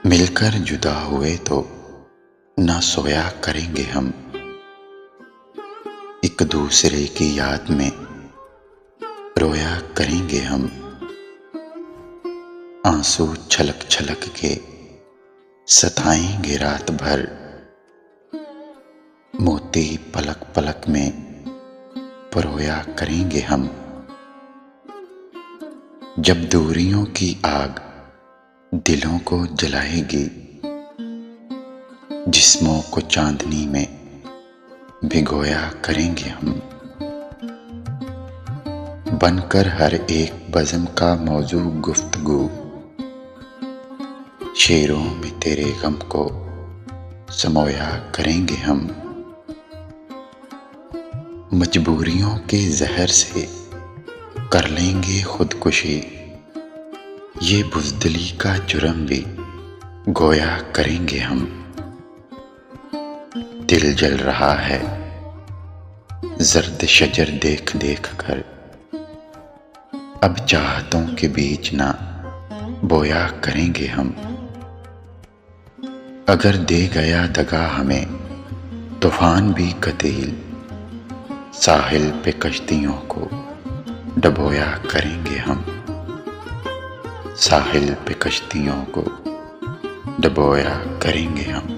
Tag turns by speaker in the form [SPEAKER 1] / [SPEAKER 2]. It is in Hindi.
[SPEAKER 1] मिलकर जुदा हुए तो ना सोया करेंगे हम। एक दूसरे की याद में रोया करेंगे हम। आंसू छलक छलक के सताएंगे रात भर। मोती पलक पलक में परोया करेंगे हम। जब दूरियों की आग दिलों को जलाएगी, जिस्मों को चांदनी में भिगोया करेंगे हम। बनकर हर एक बज़्म का मौजू गुफ्तगू, शेरों में तेरे गम को समोया करेंगे हम। मजबूरियों के जहर से कर लेंगे खुदकुशी, ये बुज़दिली का जुर्म भी गोया करेंगे हम। दिल जल रहा है जर्द शजर देख देख कर, अब चाहतों के बीच ना बोया करेंगे हम। अगर दे गया दगा हमें तूफान भी कतील, साहिल पे कश्तियों को डबोया करेंगे हम। साहिल पे कश्तियों को डबोया करेंगे हम।